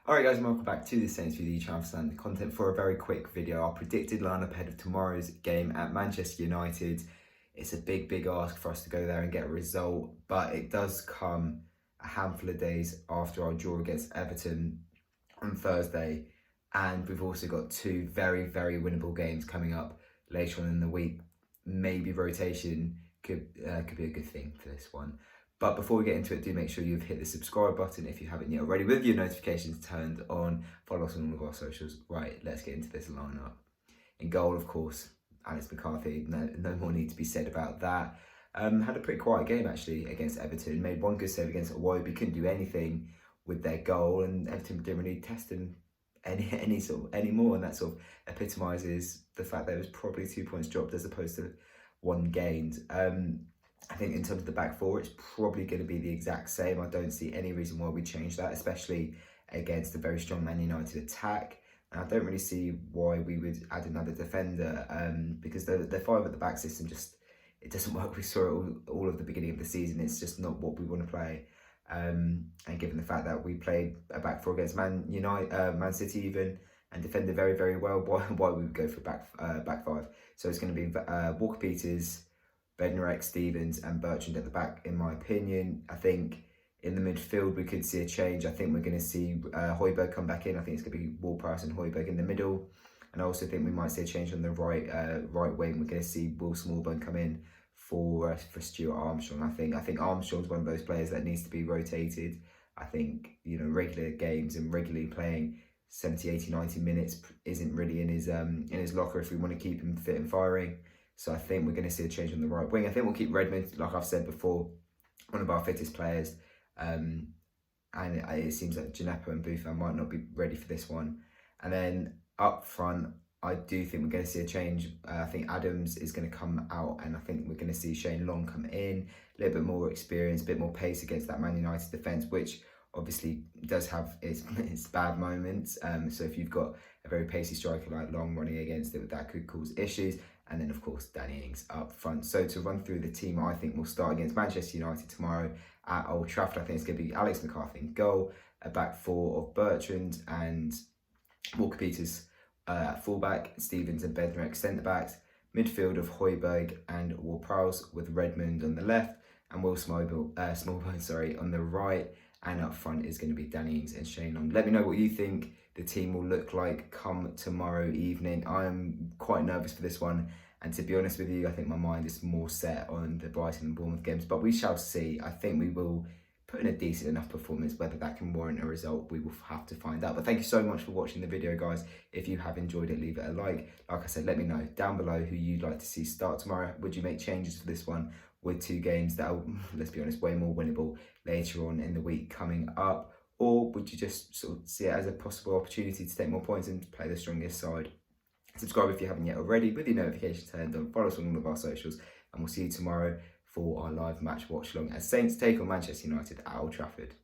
Alright guys, and welcome back to the Saints View channel for the content for a very quick video. Our predicted lineup ahead of tomorrow's game at Manchester United. It's a big ask for us to go there and get a result, but it does come a handful of days after our draw against Everton on Thursday, and we've also got two very winnable games coming up later on in the week. Maybe rotation could be a good thing for this one. But before we get into it, do make sure you've hit the subscribe button if you haven't yet already, with your notifications turned on. Follow us on all of our socials. Right, let's get into this lineup. In goal, of course, Alex McCarthy. No more need to be said about that. Had a pretty quiet game actually against Everton. Made one good save against Iwobi. Couldn't do anything with their goal, and Everton didn't really test him any more, and that sort of epitomises the fact that it was probably 2 points dropped as opposed to one gained. I think in terms of the back four, it's probably going to be the exact same. I don't see any reason why we change that, especially against a very strong Man United attack. And I don't really see why we would add another defender, because the five at the back system it doesn't work. We saw it all of the beginning of the season. It's just not what we want to play. And given the fact that we played a back four against Man City even, and defended very well, why we would go for back five? So it's going to be Walker-Peters, Bednarek, Stevens and Bertrand at the back, in my opinion. I think in the midfield we could see a change. I think we're going to see Højbjerg come back in. I think it's going to be Ward-Prowse and Højbjerg in the middle. And I also think we might see a change on the right wing. We're going to see Will Smallburn come in for Stuart Armstrong. I think Armstrong's one of those players that needs to be rotated. I think, regular games and regularly playing 70, 80, 90 minutes isn't really in his locker if we want to keep him fit and firing. So I think we're going to see a change on the right wing. I think we'll keep Redmond, like I've said before, one of our fittest players. And it seems like Djenepo and Buffon might not be ready for this one. And then up front, I do think we're going to see a change. I think Adams is going to come out, and I think we're going to see Shane Long come in. A little bit more experience, a bit more pace against that Man United defence, which obviously does have its bad moments. So if you've got a very pacey striker like Long running against it, that could cause issues. And then, of course, Danny Ings up front. So to run through the team, I think we'll start against Manchester United tomorrow at Old Trafford. I think it's going to be Alex McCarthy in goal, a back four of Bertrand and Walker-Peters at fullback, Stevens and Bednarek centre-backs, midfield of Højbjerg and Ward-Prowse with Redmond on the left and Will Smallburn on the right. And up front is going to be Danny Ings and Shane Long. Let me know what you think the team will look like come tomorrow evening. I am quite nervous for this one, and to be honest with you, I think my mind is more set on the Brighton and Bournemouth games, but we shall see. I think we will put in a decent enough performance. Whether that can warrant a result, we will have to find out. But thank you so much for watching the video, guys. If you have enjoyed it, leave it a like. Like I said, let me know down below who you'd like to see start tomorrow. Would you make changes for this one with two games that are, let's be honest, way more winnable later on in the week coming up? Or would you just sort of see it as a possible opportunity to take more points and play the strongest side? Subscribe if you haven't yet already, with your notifications turned on. Follow us on all of our socials, and we'll see you tomorrow for our live match watch along as Saints take on Manchester United at Old Trafford.